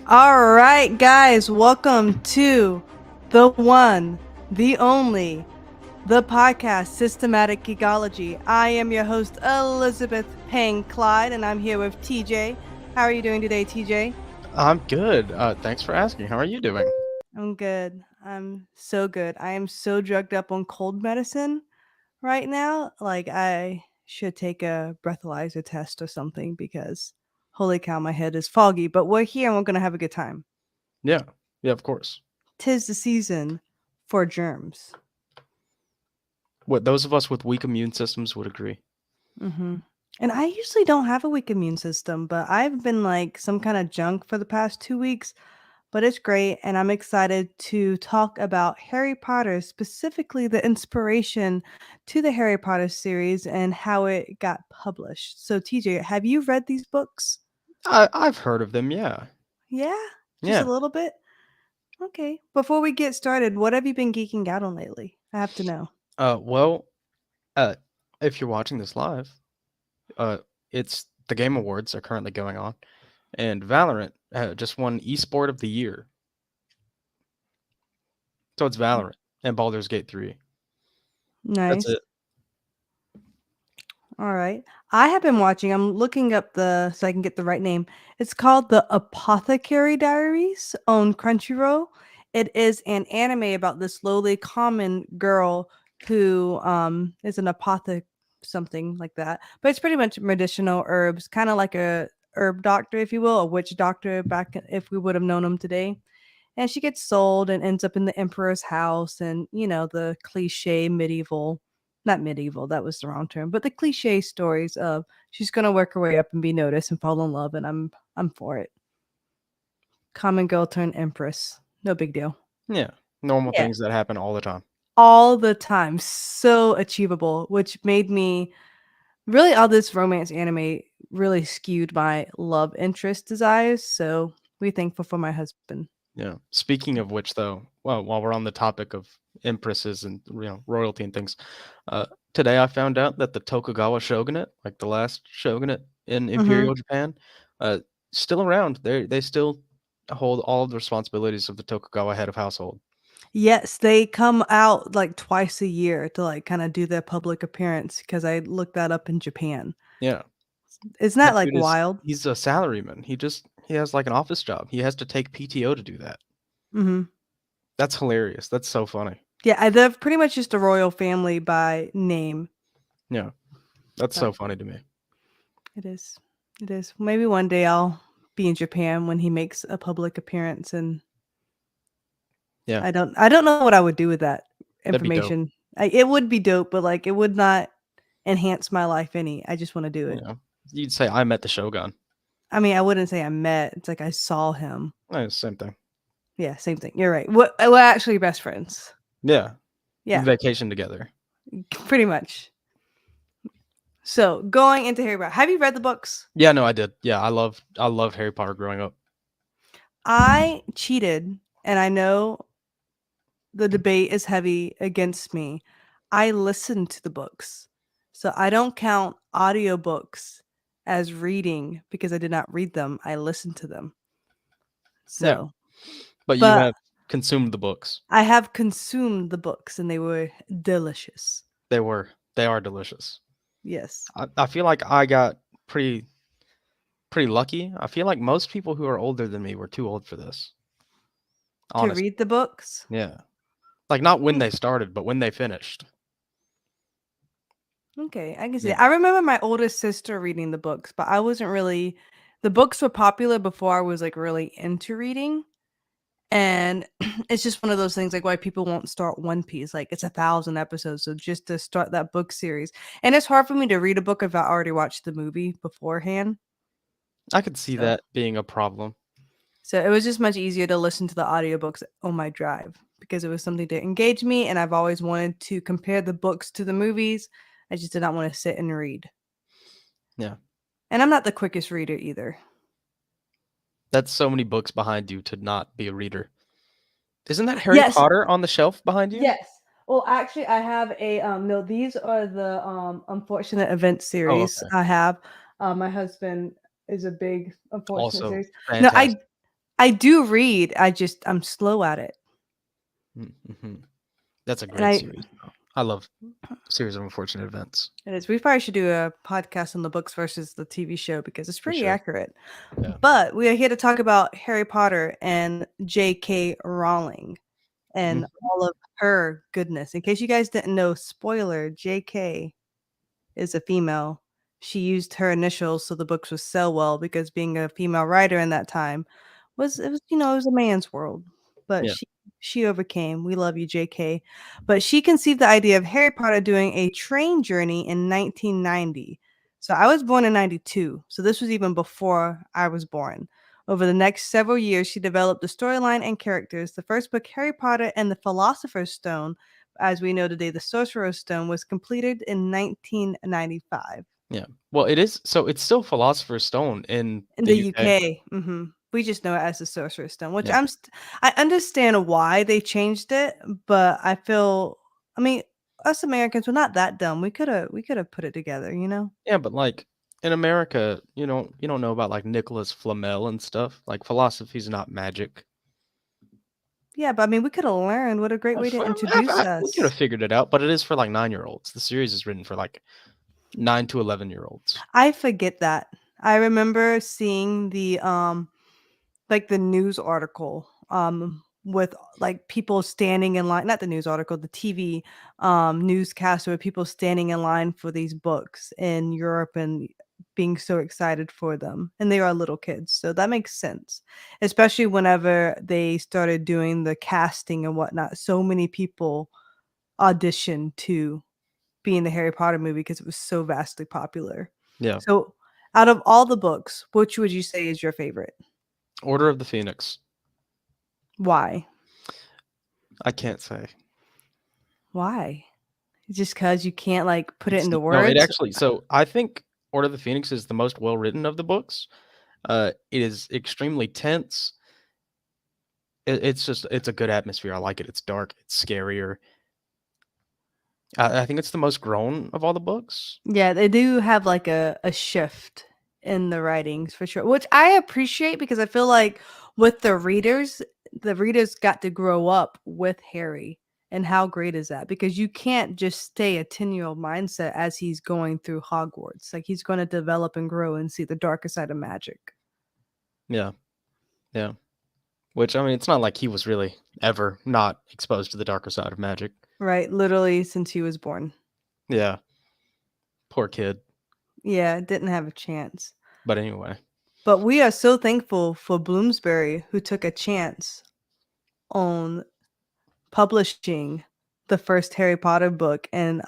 All right, guys, welcome to the one, the only, the podcast, Systematic Geekology. I am your host, Elizabeth Payne Clyde, and I'm here with TJ. How are you doing today, TJ? I'm good. Thanks for asking. How are you doing? I'm good. I'm so good. I am so drugged up on cold medicine right now. Like, I should take a breathalyzer test or something because holy cow, my head is foggy. But we're here and we're going to have a good time. Yeah, yeah, of course. 'Tis the season for germs. What those of us with weak immune systems would agree. Hmm. And I usually don't have a weak immune system, but I've been like some kind of junk for the past 2 weeks. But it's great, and I'm excited to talk about Harry Potter, specifically the inspiration to the Harry Potter series and how it got published. So, TJ, have you read these books? I've heard of them. Yeah, Yeah, just a yeah. little bit. Okay. Before we get started, what have you been geeking out on lately? I have to know. Well, uh, if you're watching this live, uh, it's the Game Awards are currently going on, and Valorant just won Esport of the Year. So it's Valorant and Baldur's Gate 3. That's Nice. it. All right. I have been watching. I'm looking up so I can get the right name. It's called The Apothecary Diaries on Crunchyroll. It is an anime about this lowly common girl who is an apothec something like that. But it's pretty much medicinal herbs, kind of like a herb doctor, if you will, a witch doctor back if we would have known him today. And she gets sold and ends up in the emperor's house and, the cliche medieval, not medieval, that was the wrong term, but the cliche stories of she's going to work her way up and be noticed and fall in love, and I'm for it. Common girl turned empress. No big deal. Yeah, normal Yeah. things that happen all the time. All the time. So achievable, which made me really all this romance anime really skewed my love interest desires. So we thankful for my husband. Yeah. Speaking of which, though, well, while we're on the topic of empresses and royalty and things, uh, today I found out that the Tokugawa shogunate, like the last shogunate in Hmm. Imperial Japan, uh, still around. They still hold all of the responsibilities of the Tokugawa head of household. Yes, they come out like twice a year to like kind of do their public appearance because I looked that up in Japan. Yeah, Isn't that that like dude is wild? he's a salaryman. He has like an office job. He has to take PTO to do that. Hmm. That's hilarious. That's so funny. Yeah, they're pretty much just a royal family by name. Yeah, that's But so funny to me. it is. It is. Maybe one day I'll be in Japan when he makes a public appearance, and Yeah, I don't know what I would do with that that'd be dope. information. It would be dope, but like it would not enhance my life any. I just want to do You it. know, you'd say I met the shogun. I mean, I wouldn't say I met. It's like I saw him. Same thing. Yeah, same thing. You're right. We're actually best friends. Yeah, we Yeah, vacation together. pretty much. So going into Harry Potter, have you read the books? Yeah, no, I did. Yeah, I love Harry Potter growing up. I cheated, and I know the debate is heavy against me. I listened to the books. So I don't count audiobooks as reading because I did not read them. I listened to them. Yeah, So, but you but have consumed the books. I have consumed the books and they were delicious. They were. They are delicious. Yes. I feel like I got pretty lucky. I feel like most people who are older than me were too old for this. To Honestly. read the books? Yeah. Like not when Hmm. they started, but when they finished. Okay, I can see Yeah. that. I remember my oldest sister reading the books, but I wasn't really the books were popular before I was like really into reading. And it's just one of those things like why people won't start One Piece. Like it's 1,000 episodes. So just to start that book series. And it's hard for me to read a book if I already watched the movie beforehand. I could see So that being a problem. so it was just much easier to listen to the audiobooks on my drive because it was something to engage me and I've always wanted to compare the books to the movies. I just did not want to sit and read. Yeah. And I'm not the quickest reader either. That's so many books behind you to not be a reader. Isn't that Harry Yes. Potter on the shelf behind you? Yes. Well, actually, I have a no. These are the unfortunate events Oh, series okay. I have. My husband is a big unfortunate Also series. No, I fantastic. I do read. I'm slow at it. Mm-hmm. That's a And great series. Though. I love Series of Unfortunate Events it is. We probably should do a podcast on the books versus the TV show because it's for pretty sure. accurate. Yeah. But we are here to talk about Harry Potter and J.K. Rowling and Mm, all of her goodness. In case you guys didn't know, spoiler, J.K. is a female. She used her initials so the books would sell well because being a female writer in that time it was a man's world. But yeah. she overcame. We love you, JK. But she conceived the idea of Harry Potter doing a train journey in 1990. So I was born in 92. So this was even before I was born. Over the next several years, she developed the storyline and characters. The first book, Harry Potter and the Philosopher's Stone, as we know today, the Sorcerer's Stone, was completed in 1995 Yeah. Well, it is. So it's still Philosopher's Stone in in the the UK. UK. We just know it as the Sorcerer's Stone, which Yeah. I understand why they changed it, but I feel, I mean, us Americans, we're not that dumb. We could have put it together, you know? Yeah, but like in America, you don't know about like Nicholas Flamel and stuff. Like philosophy's not magic. Yeah, but I mean, we could have learned. What a great way to introduce We could have us. figured it out, but it is for like 9-year-olds. The series is written for like 9 to 11-year-olds. I forget that. I remember seeing like the news article with like people standing in line, not the news article, the TV newscaster with people standing in line for these books in Europe and being so excited for them, and they are little kids, so that makes sense, especially whenever they started doing the casting and whatnot. So many people auditioned to be in the Harry Potter movie because it was so vastly popular. Yeah. So out of all the books, which would you say is your favorite? Order of the Phoenix. Why? I can't say. Why? Just because you can't, like, put it It's into no, it words? actually so I think Order of the Phoenix is the most well written of the books. It is extremely tense. It's a good atmosphere. I like it. It's dark. It's scarier. I think it's the most grown of all the books. Yeah, they do have, like, a shift in the writings for sure, which I appreciate because I feel like with the readers got to grow up with Harry, and how great is that? Because you can't just stay a 10-year-old mindset as he's going through Hogwarts, like, he's gonna develop and grow and see the darker side of magic. Yeah, yeah. Which I mean, it's not like he was really ever not exposed to the darker side of magic. Right? Literally since he was born. Yeah, poor kid. Yeah, didn't have a chance. But anyway, But we are so thankful for Bloomsbury who took a chance on publishing the first Harry Potter book. And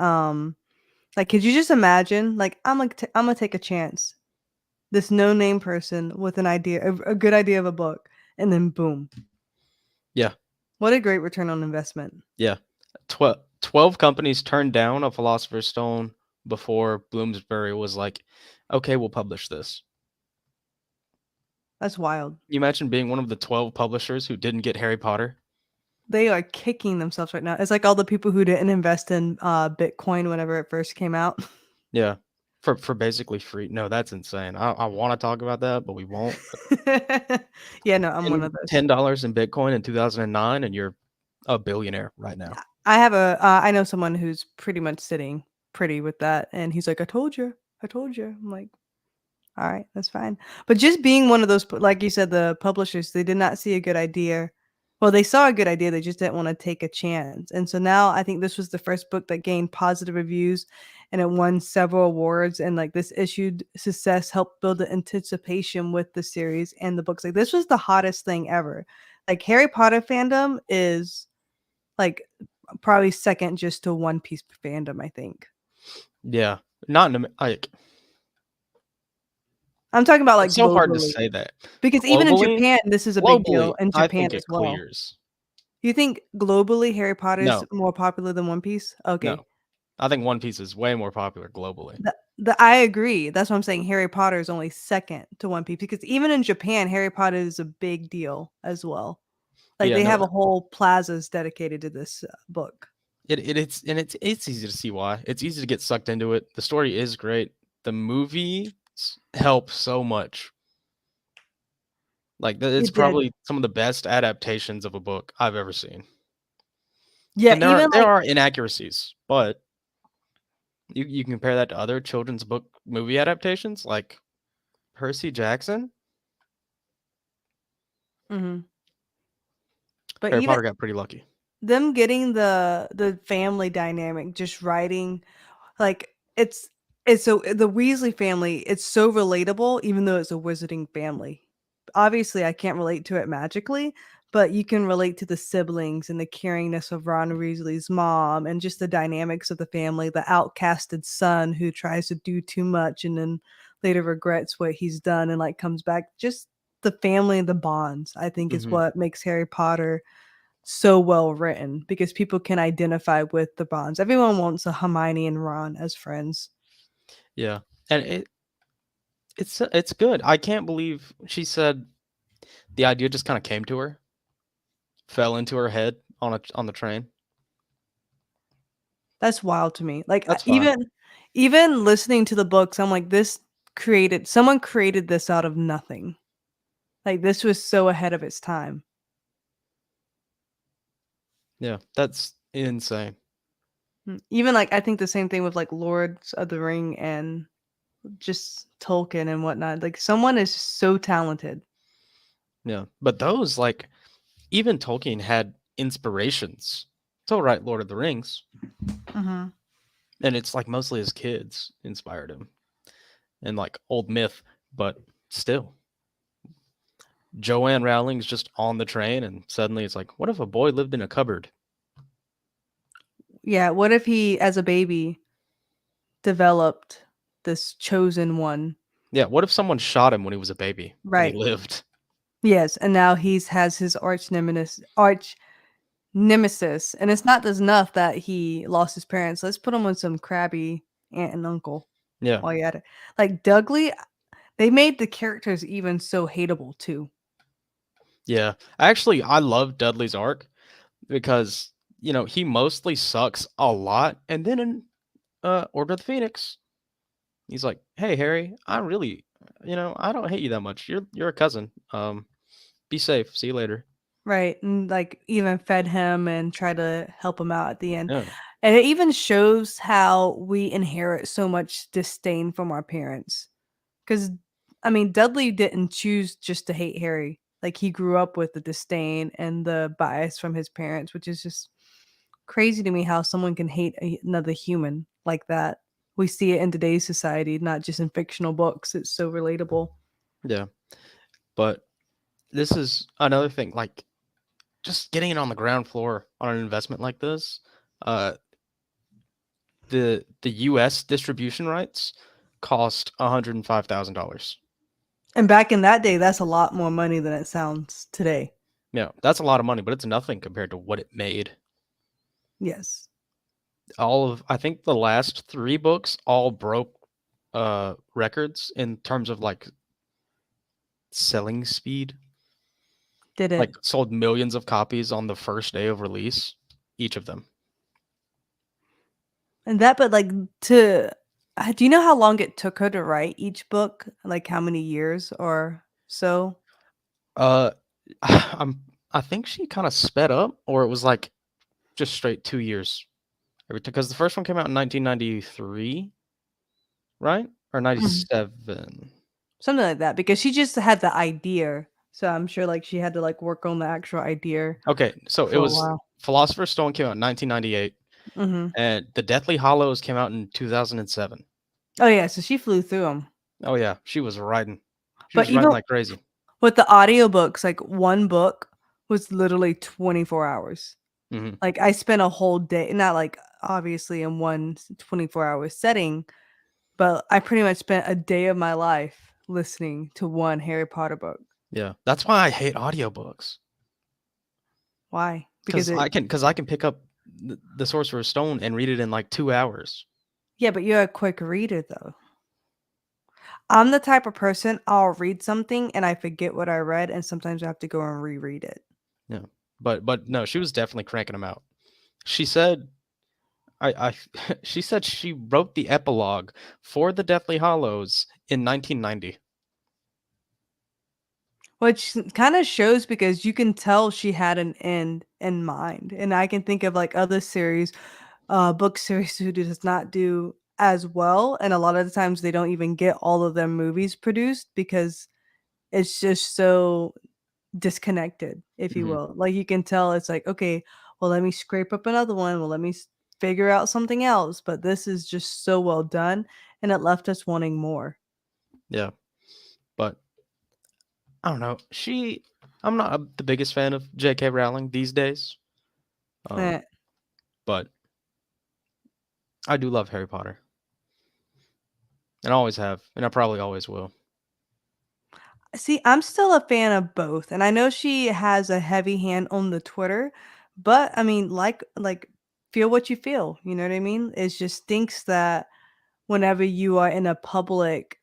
like, could you just imagine? Like, I'm gonna take a chance. This no name person with an idea, a good idea of a book, and then boom. yeah, What a great return on investment. yeah. 12 companies turned down a Philosopher's Stone before Bloomsbury was like, "Okay, we'll publish this." That's wild. You imagine being one of the 12 publishers who didn't get Harry Potter? They are kicking themselves right now. It's like all the people who didn't invest in Bitcoin whenever it first came out. Yeah, for basically free. No, that's insane. I want to talk about that, but we won't. Yeah, no, I'm one Ten of those. $10 in Bitcoin in 2009, and you're a billionaire right now. I know someone who's pretty much sitting pretty with that, and he's like, I told you." I'm like, "All right, that's fine." But just being one of those, like you said, the publishers, they did not see a good idea. Well, they saw a good idea, they just didn't wanna take a chance, and so now I think this was the first book that gained positive reviews, and it won several awards, and, like, this issued success helped build the anticipation with the series and the books. Like, this was the hottest thing ever. Like, Harry Potter fandom is, like, probably second just to One Piece fandom, I think. Yeah, not in like I'm talking about, it's like, so hard to globally, say that. because even in Globally Japan, this is a big globally, deal, in I Japan think as it well. clears. You think globally Harry Potter is No, more popular than One Piece? no. Okay. I think One Piece is way more popular globally. The I agree, that's what I'm saying, Harry Potter is only second to One Piece, because even in Japan, Harry Potter is a big deal as well. Like, Yeah, they no, have a whole plazas dedicated to this, book. it's easy to see why. It's easy to get sucked into it. The story is great. The movies help so much. Like it's It did. probably some of the best adaptations of a book I've ever seen. Yeah, And even there like are inaccuracies, but you compare that to other children's book movie adaptations like Percy Jackson. mhm. But Harry even Potter got pretty lucky. them getting the family dynamic, just writing like it's so the Weasley family, it's so relatable even though it's a wizarding family. Obviously, I can't relate to it magically, but you can relate to the siblings and the caringness of Ron Weasley's mom and just the dynamics of the family, the outcasted son who tries to do too much and then later regrets what he's done and like comes back. Just the family and the bonds, I think, is Mhm. what makes Harry Potter so well written because people can identify with the bonds. Everyone wants a Hermione and Ron as friends. Yeah. And it's good. I can't believe she said the idea just kinda came to her, fell into her head on the train. That's wild to me. Like That's fine. even listening to the books, I'm like, this created someone created this out of nothing. Like this was so ahead of its time. Yeah, that's insane. Even like I think the same thing with like Lords of the Ring and just Tolkien and whatnot. Like someone is so talented. Yeah. But those, like even Tolkien had inspirations to write Lord of the Rings, Hmm. and it's, like, mostly his kids inspired him and, like, old myth, but still. Joanne Rowling's just on the train, and suddenly it's like, "What if a boy lived in a cupboard?" Yeah. What if he, as a baby, developed this chosen one? Yeah, what if someone shot him when he was a baby and he Right. lived? Yes, and now he's has his arch nemesis, and it's not just enough that he lost his parents. Let's put him with some crabby aunt and uncle Yeah, while you're at it. Like Dudley, they made the characters even so hateable too. yeah. Actually, I love Dudley's arc because, he mostly sucks a lot, and then in, Order of the Phoenix, he's like, "Hey, Harry, I really I don't hate you that much. You're a cousin. Be safe. See you later." Right, and like even fed him and tried to help him out at the end. Yeah. And it even shows how we inherit so much disdain from our parents. Because, I mean, Dudley didn't choose just to hate Harry. Like, he grew up with the disdain and the bias from his parents, which is just crazy to me how someone can hate another human like that. We see it in today's society, not just in fictional books. It's so relatable. Yeah. But this is another thing, like, just getting it on the ground floor on an investment like this, uh, the US distribution rights cost $105,000. And back in that day, that's a lot more money than it sounds today. Yeah, that's a lot of money, but it's nothing compared to what it made. Yes. I think the last 3 books all broke, records in terms of, like, selling speed. Did Like, it? sold millions of copies on the first day of release, each of them. And that, but like to, do you know how long it took her to write each book? Like how many years or so? Uh, I think she kinda sped up, or it was, like, just straight 2 years. Because the first one came out in 1993, right? Or Mhm. 97? Something like that, because she just had the idea. So I'm sure like she had to like work on the actual idea Okay, so it for a was while. Philosopher's Stone came out in 1998, Mhm. and The Deathly Hallows came out in 2007. Oh yeah, so she flew through them. Oh, yeah, she was writing. She But was writing even like crazy. with the audiobooks, like one book was literally 24 hours. Mhm. Like I spent a whole day, not like obviously in one 24-hour setting, but I pretty much spent a day of my life listening to one Harry Potter book. Yeah, that's why I hate audiobooks. Why? Because 'Cause it, I can pick up The Sorcerer's Stone and read it in, like, 2 hours. yeah, but you're a quick reader though. I'm the type of person I'll read something and I forget what I read, and sometimes I have to go and reread it. Yeah. But no, she was definitely cranking them out. She said I she said she wrote the epilogue for The Deathly Hallows in 1990. Which kind of shows because you can tell she had an end in mind. And I can think of like other series, book series who does not do as well. And a lot of the times they don't even get all of their movies produced because it's just so disconnected, if you Hmm. will. Like you can tell it's like, okay, well, let me scrape up another one. Well, let me figure out something else. But this is just so well done. And it left us wanting more. Yeah, but I don't know. I'm not the biggest fan of J.K. Rowling these days. Um, Eh. but I do love Harry Potter, and I always have, and I probably always will. See, I'm still a fan of both, and I know she has a heavy hand on the Twitter, but I mean, feel what you feel. You know what I mean? It just stinks that whenever you are in a public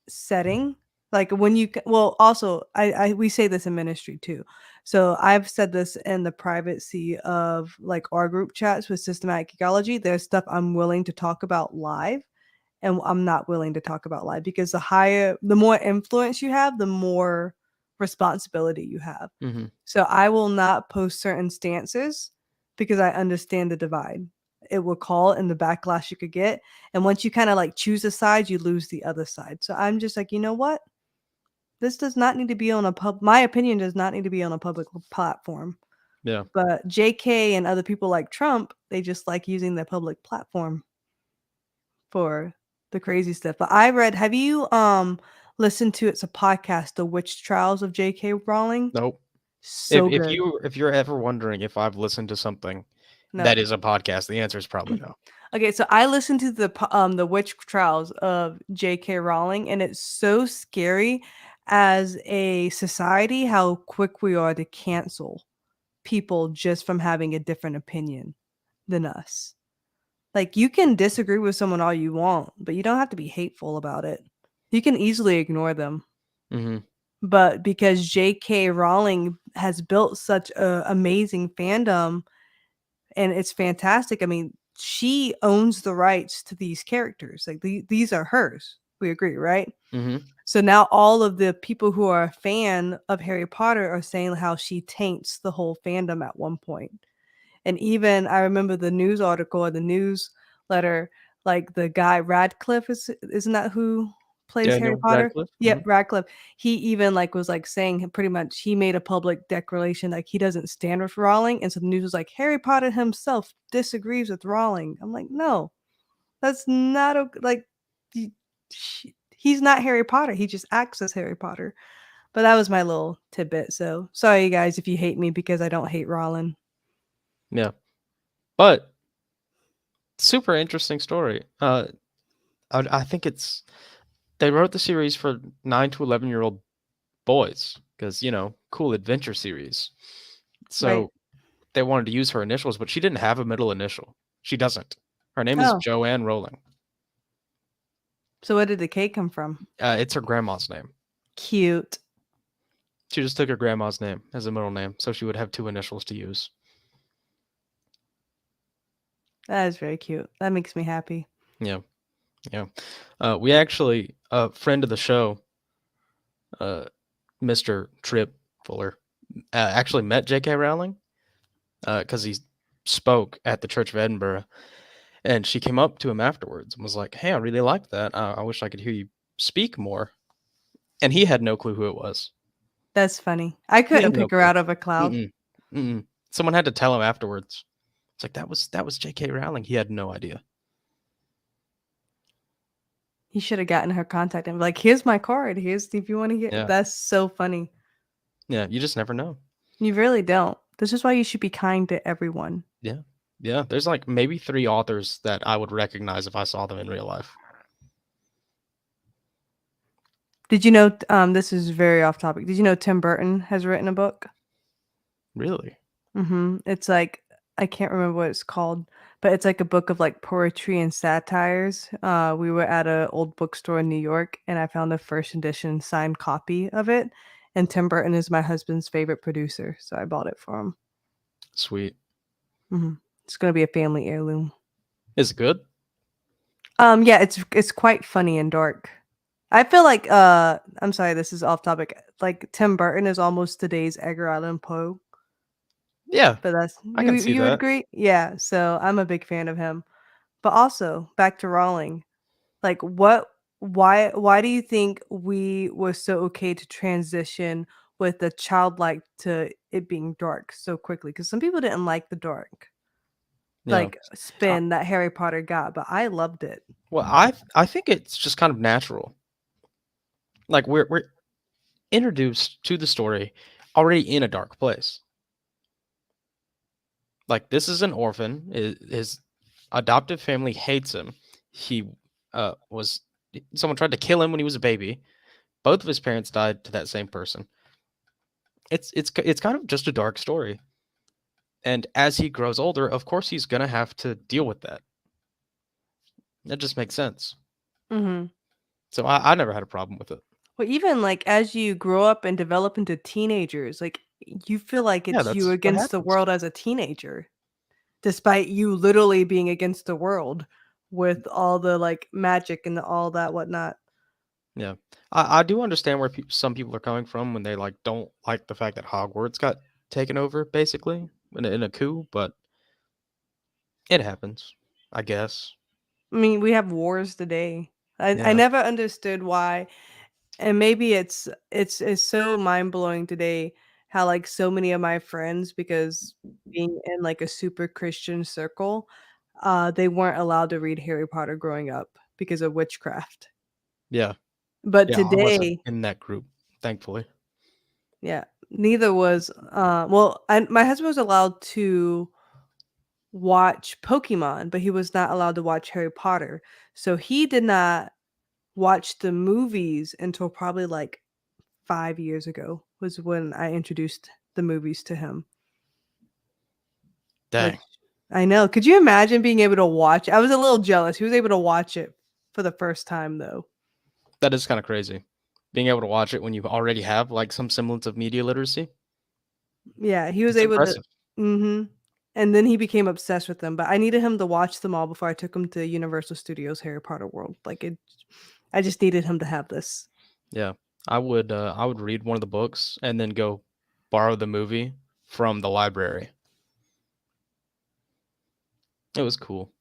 setting, like when you well, also I we say this in ministry too. So I've said this in the privacy of like our group chats with systematic ecology. There's stuff I'm willing to talk about live and I'm not willing to talk about live because the more influence you have, the more responsibility you have. Hmm. So I will not post certain stances because I understand the divide. It will call and the backlash you could get. And once you kind of like choose a side, you lose the other side. So I'm just like, you know what? This does not need to be on my opinion does not need to be on a public platform. Yeah. But JK and other people like Trump, they just like using their public platform for the crazy stuff. But I read have you, listened to it's a podcast, The Witch Trials of J.K. Rowling? Nope. So good. If you're ever wondering if I've listened to something that No. is a podcast, the answer is probably no. Okay, so I listened to the Witch Trials of J.K. Rowling, and it's so scary as a society how quick we are to cancel people just from having a different opinion than us. Like, you can disagree with someone all you want, but you don't have to be hateful about it. You can easily ignore them. Hmm. But because J.K. Rowling has built such a amazing fandom and it's fantastic. I mean, she owns the rights to these characters. Like these are hers. We agree, right? Hmm. So now all of the people who are a fan of Harry Potter are saying how she taints the whole fandom at one point. And even I remember the news article or the newsletter, like the guy Radcliffe isn't that who plays Harry Daniel Potter? Radcliffe. Yep, Radcliffe. He even like was like saying pretty much he made a public declaration like he doesn't stand with Rowling, and so the news was like Harry Potter himself disagrees with Rowling. I'm like, no, that's not like he, he's not Harry Potter. He just acts as Harry Potter. But that was my little tidbit. So sorry, you guys, if you hate me because I don't hate Rowling. Yeah, but super interesting story. I think it's they wrote the series for 9 to 11-year-old boys because cool adventure series. Right. So they wanted to use her initials, but she didn't have a middle initial. She doesn't. Her name is Oh, Joanne Rowling. so where did the cake come from? It's her grandma's name. Cute. She just took her grandma's name as a middle name, so she would have two initials to use. That is very cute. That makes me happy. Yeah, yeah. We actually, a friend of the show, uh, Mr. Trip Fuller, actually met J.K. Rowling because he spoke at the Church of Edinburgh, and she came up to him afterwards and was like, "Hey, I really like that. I wish I could hear you speak more." And he had no clue who it was. That's funny. I He had couldn't no pick her clue. out of a cloud. Mm-mm. Mm-mm. Someone had to tell him afterwards. It's like that was J.K. Rowling. He had no idea. He should have gotten her contact and be like, here's my card. Here's if you want to get Yeah, that's so funny. yeah. You just never know. You really don't. This is why you should be kind to everyone. Yeah, yeah. There's like maybe 3 authors that I would recognize if I saw them in real life. Did you know this is very off topic. Did you know Tim Burton has written a book? Really? It's like I can't remember what it's called, but it's like a book of like poetry and satires. We were at a old bookstore in New York, and I found a first edition signed copy of it. And Tim Burton is my husband's favorite producer, so I bought it for him. Sweet. It's gonna be a family heirloom. Is it good? Yeah, it's quite funny and dark. I feel like I'm sorry, this is off topic. Like Tim Burton is almost today's Edgar Allan Poe, Yeah, but that's I can see you would that. agree? Yeah, so I'm a big fan of him. But also, back to Rowling. Like what why do you think we were so okay to transition with the childlike to it being dark so quickly? Because some people didn't like the dark Yeah. like I, spin that Harry Potter got, but I loved it. well, I think it's just kind of natural. Like we're introduced to the story already in a dark place. Like this is an orphan. His adoptive family hates him. He was someone tried to kill him when he was a baby. Both of his parents died to that same person. It's kind of just a dark story. And as he grows older, of course he's gonna have to deal with that. That just makes sense. Mhm. So I never had a problem with it. Well, even, like, as you grow up and develop into teenagers, like, you feel like Yeah, it's you that's what against the happens. world as a teenager, despite you literally being against the world with all the, like, magic and all that whatnot. Yeah, I do understand where some people are coming from when they like don't like the fact that Hogwarts got taken over, basically in a coup, but it happens, I guess. I mean, we have wars today. I Yeah, never understood why, and maybe it's so mind-blowing today how, like, so many of my friends, because being in, like, a super Christian circle, they weren't allowed to read Harry Potter growing up because of witchcraft. yeah, But yeah. I wasn't today in that group, thankfully. yeah, neither was, well, my husband was allowed to watch Pokemon, but he was not allowed to watch Harry Potter. So he did not watch the movies until probably, like, 5 years ago was when I introduced the movies to him, which Dang, I know. Could you imagine being able to watch I was a little jealous. He was able to watch it for the first time, though. that is kind of crazy. Being able to watch it when you already have like some semblance of media literacy, Yeah, he was it's able to impressive. mhm, and then he became obsessed with them, but I needed him to watch them all before I took him to Universal Studios Harry Potter World, like, it I just needed him to have this. Yeah, I would read one of the books and then go borrow the movie from the library. It was cool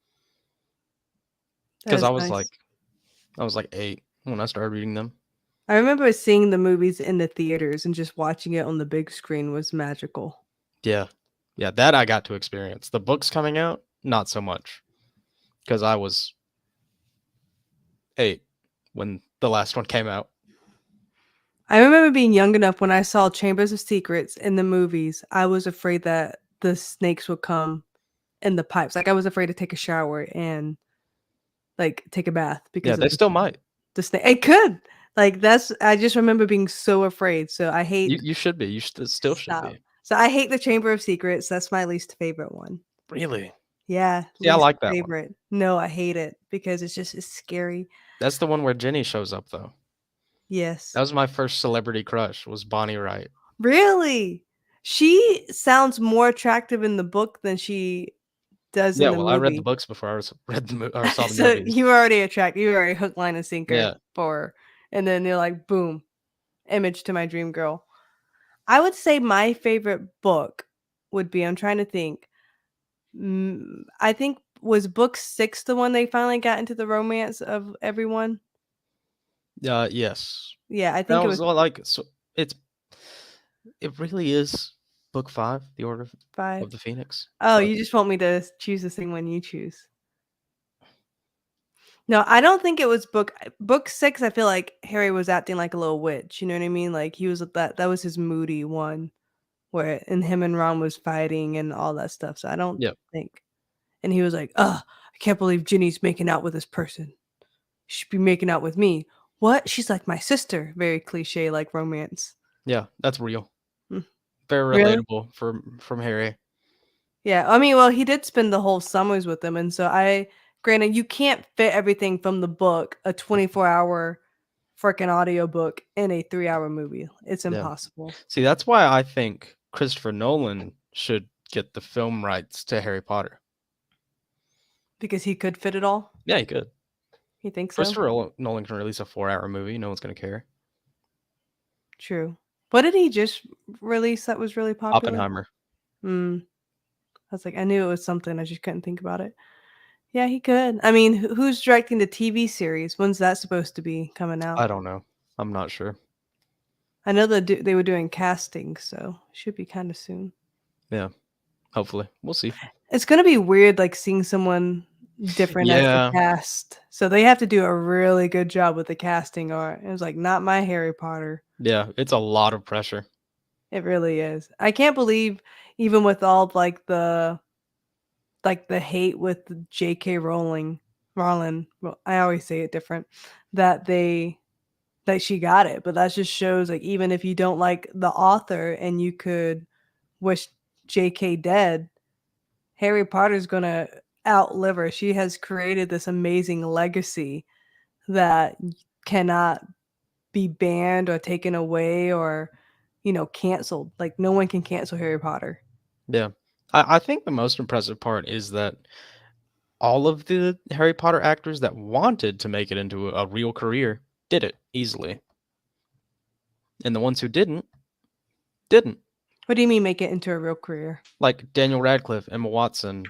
That because is nice. I was like 8 when I started reading them. I remember seeing the movies in the theaters and just watching it on the big screen was magical. Yeah. Yeah, that I got to experience. The books coming out, not so much, because I was 8 when the last one came out. I remember being young enough when I saw Chambers of Secrets in the movies, I was afraid that the snakes would come in the pipes, like, I was afraid to take a shower and, like, take a bath Yeah, because they of still might. the snake it could! Like, that's I just remember being so afraid, so I hate You should be. You should still should stop. be. So I hate the Chamber of Secrets, that's my least favorite one. Really? Yeah, See, I least like that one. favorite. No, I hate it because it's scary. That's the one where Jenny shows up, though. That Yes. was my first celebrity crush, was Bonnie Wright. Really? She sounds more attractive in the book than she does Yeah, in the well, I read the movie. books before read or saw the So movies. you were already attracted. You were already hook, line, and sinker Yeah. for her. And then you're like, boom, image to my dream girl. I would say my favorite book would be, I'm trying to think. I think was book 6 the one they finally got into the romance of everyone? Yes. Yeah, I That think it was was like so it's it really is book 5, The Order 5. of the Phoenix, Oh, but you just want me to choose the same one you choose. No, I don't think it was book 6. I feel like Harry was acting like a little witch, you know what I mean? Like, he was that was his moody one where and him and Ron was fighting and all that stuff, so I don't yeah. think and he was like, "Ugh, I can't believe Ginny's making out with this person. She should be making out with me." "What? She's like my sister." Very cliche like romance. Yeah, that's real. Mm, Very really? relatable from Harry. Yeah, I mean, well, he did spend the whole summers with them, and so I granted, you can't fit everything from the book, a 24-hour freaking audiobook, in a 3-hour movie. It's Yeah. impossible See, that's why I think Christopher Nolan should get the film rights to Harry Potter. because he could fit it all. Yeah, he could. You think so? Christopher Nolan can release a 4-hour movie. No one's gonna care. True. What did he just release that was really popular? Oppenheimer. Hmm. I was like, I knew it was something. I just couldn't think about it. Yeah, he could. I mean, who's directing the TV series? When's that supposed to be coming out? I don't know. I'm not sure. I know they were doing casting, so should be kind of soon. Yeah. Hopefully, we'll see. It's gonna be weird, like seeing someone different as the Yeah. cast. So they have to do a really good job with the casting, or it was like not my Harry Potter. Yeah. It's a lot of pressure. It really is. I can't believe even with all the hate with J.K. Rowling. Well, I always say it different. That that she got it, but that just shows like even if you don't like the author and you could wish J.K. dead, Harry Potter's gonna outlive her. She has created this amazing legacy that cannot be banned or taken away or canceled. Like no one can cancel Harry Potter. Yeah. I think the most impressive part is that all of the Harry Potter actors that wanted to make it into a real career did it easily. And the ones who didn't. What do you mean make it into a real career? Like Daniel Radcliffe, Emma Watson,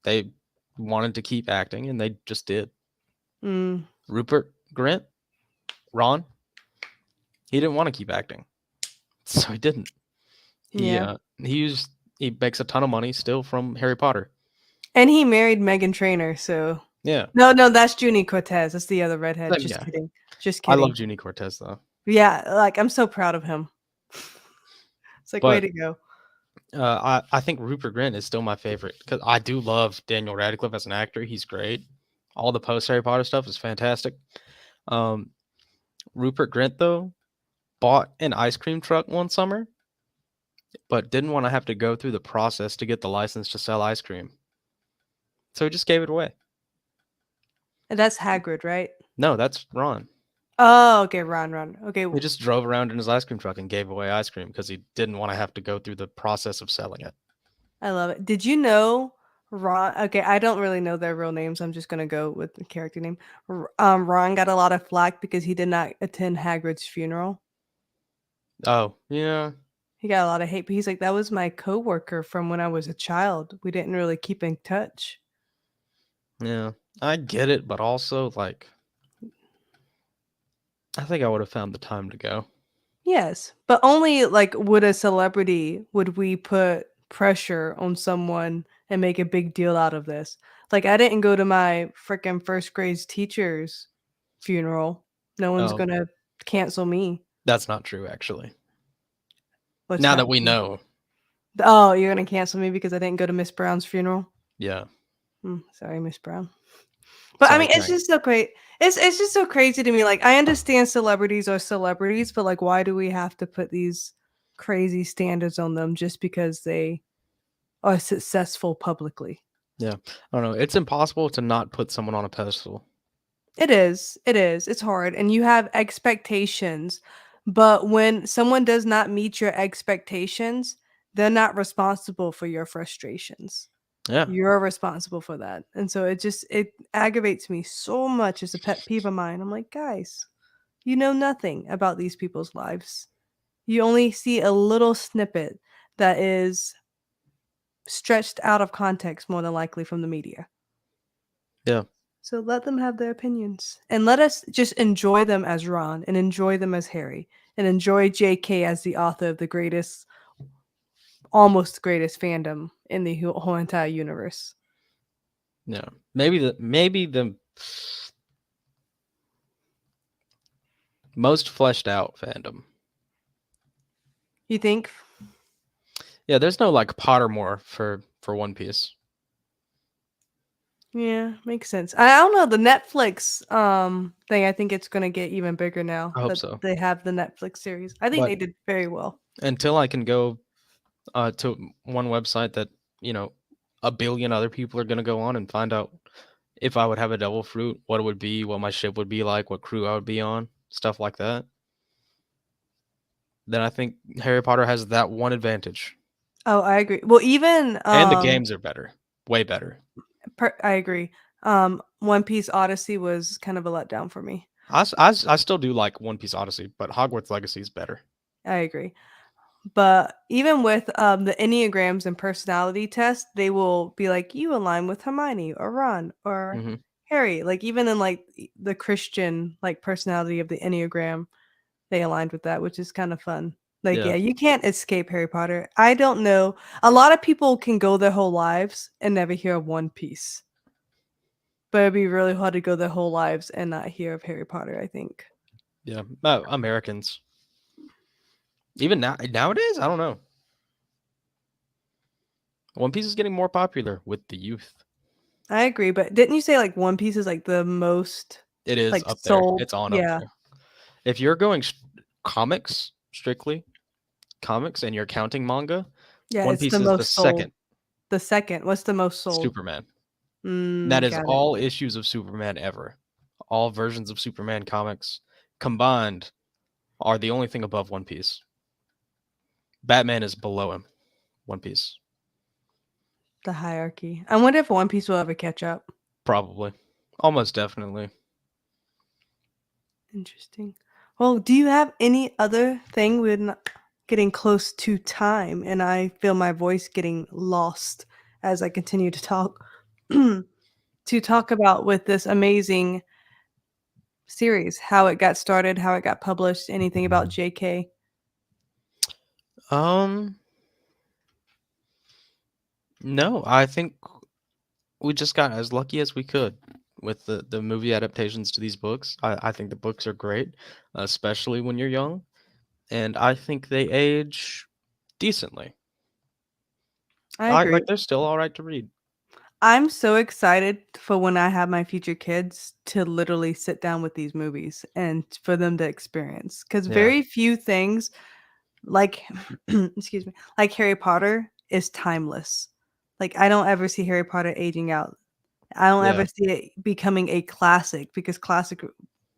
they wanted to keep acting and they just did. Mm, Rupert Grint, Ron, he didn't want to keep acting. So he didn't. yeah. He makes a ton of money still from Harry Potter. And he married Megan Trainor, so Yeah. no, that's Junie Cortez. That's the other redhead. Same Just guy. kidding. Just I love kidding. Junie Cortez though. Yeah, like I'm so proud of him. It's like way But to go. I think Rupert Grint is still my favorite because I do love Daniel Radcliffe as an actor. He's great. All the post Harry Potter stuff is fantastic. Um, Rupert Grint though bought an ice cream truck one summer, but didn't want to have to go through the process to get the license to sell ice cream, so he just gave it away. And that's Hagrid, right? No, that's Ron. Oh, okay, Ron. Okay, He just drove around in his ice cream truck and gave away ice cream because he didn't want to have to go through the process of selling it. I love it. Did you know Ron? Okay, I don't really know their real names. I'm just gonna go with the character name. Ron got a lot of flack because he did not attend Hagrid's funeral. Oh, yeah. He got a lot of hate, but he's like, that was my coworker from when I was a child. We didn't really keep in touch. Yeah. I get it, but also, like, I think I would have found the time to go. Yes, but only like would we put pressure on someone and make a big deal out of this? Like I didn't go to my freaking first grade teacher's funeral. No one's Oh, gonna cancel me. that's not true, actually. What's Now not that we true? know. Oh, you're gonna cancel me because I didn't go to Miss Brown's funeral? Yeah. Sorry, Miss Brown. But I Sorry, mean, it's Frank. just so great. It's just so crazy to me. Like I understand celebrities are celebrities, but like why do we have to put these crazy standards on them just because they are successful publicly? Yeah. I don't know. It's impossible to not put someone on a pedestal. It is. It is. It's hard and you have expectations, but when someone does not meet your expectations, they're not responsible for your frustrations. Yeah. You're responsible for that. And so it aggravates me so much as a pet peeve of mine. I'm like, guys, you know nothing about these people's lives. You only see a little snippet that is stretched out of context more than likely from the media. Yeah. So let them have their opinions and let us just enjoy them as Ron and enjoy them as Harry and enjoy JK as the author of the greatest, almost greatest fandom in the whole entire universe. Yeah. Maybe the most fleshed out fandom. You think? Yeah, there's no like Pottermore for One Piece. Yeah, makes sense. I don't know the Netflix thing. I think it's gonna get even bigger now I hope that so. they have the Netflix series. I think But they did very well. until I can go to one website that, you know, a billion other people are gonna go on and find out if I would have a devil fruit, what it would be, what my ship would be like, what crew I would be on, stuff like that. Then I think Harry Potter has that one advantage. Oh, I agree. Well, even And the games are better. Way better. I agree. One Piece Odyssey was kind of a letdown for me. I still do like One Piece Odyssey, but Hogwarts Legacy is better. I agree. But even with the Enneagrams and personality tests, they will be like, you align with Hermione or Ron or Hmm. Harry. Like even in like the Christian like personality of the Enneagram, they aligned with that, which is kind of fun. Like, Yeah, yeah, you can't escape Harry Potter. I don't know. A lot of people can go their whole lives and never hear of One Piece. But it'd be really hard to go their whole lives and not hear of Harry Potter, I think. yeah. Americans, even nowadays, I don't know. One Piece is getting more popular with the youth. I agree, but didn't you say like One Piece is like the most It is like up there. sold? It's on up Yeah. there. If you're going comics strictly comics and you're counting manga, Yeah, One it's Piece the is the most sold. second. The second. What's the most sold? Superman. That Mm, is got it. all issues of Superman ever. All versions of Superman comics combined are the only thing above One Piece. Batman is below him. One Piece. The hierarchy. I wonder if One Piece will ever catch up. Probably. Almost definitely. Interesting. Well, do you have any other thing? We're not getting close to time, and I feel my voice getting lost as I continue to talk. To talk about with this amazing series, how it got started, how it got published, anything about JK. Um no, I think we just got as lucky as we could with the movie adaptations to these books. I think the books are great, especially when you're young, and I think they age decently. I I like agree. they're still all right to read. I'm so excited for when I have my future kids to literally sit down with these movies and for them to experience. Because Yeah. very few things like excuse me, like Harry Potter is timeless. Like I don't ever see Harry Potter aging out. I don't Yeah. ever see it becoming a classic because classic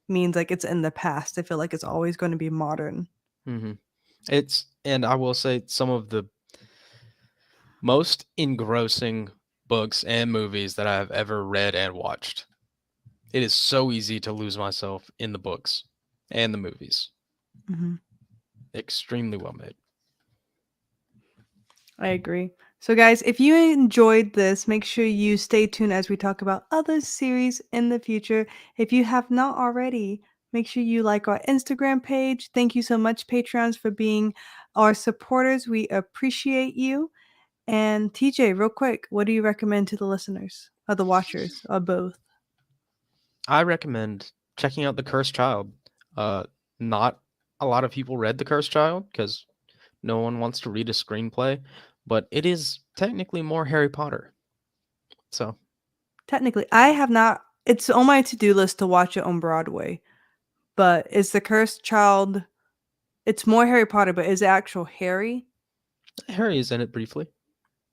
means like it's in the past. I feel like it's always going to be modern. Mhm. It's and I will say some of the most engrossing books and movies that I have ever read and watched. It is so easy to lose myself in the books and the movies. Mhm. Extremely well made. I agree. So, guys, if you enjoyed this, make sure you stay tuned as we talk about other series in the future. If you have not already, make sure you like our Instagram page. Thank you so much, Patreons, for being our supporters. We appreciate you. And TJ, real quick, what do you recommend to the listeners or the watchers or both? I recommend checking out The Cursed Child. Uh, not a lot of people read The Cursed Child because no one wants to read a screenplay, but it is technically more Harry Potter. So Technically, I have not. It's on my to do list to watch it on Broadway. But is the Cursed Child? It's more Harry Potter, but is it actual Harry? Harry is in it briefly.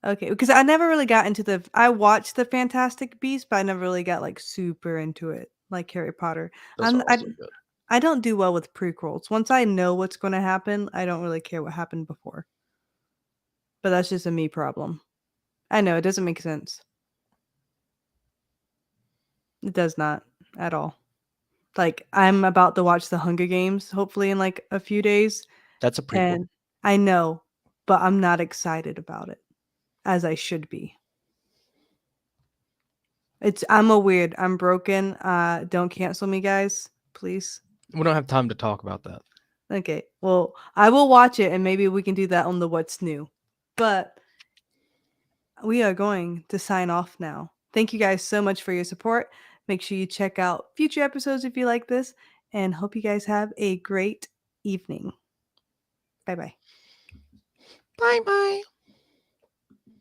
Okay, because I never really got into I watched the Fantastic Beasts, but I never really got like super into it like Harry Potter. Those are I'm also good. I don't do well with prequels. Once I know what's going to happen, I don't really care what happened before. But that's just a me problem. I know it doesn't make sense. It does not at all. Like I'm about to watch The Hunger Games hopefully in like a few days, That's a prequel. and I know, but I'm not excited about it as I should be. I'm a weird. I'm broken. Don't cancel me, guys, please. We don't have time to talk about that. Okay. Well, I will watch it and maybe we can do that on the what's new. But we are going to sign off now. Thank you guys so much for your support. Make sure you check out future episodes if you like this and hope you guys have a great evening. Bye bye. Bye bye.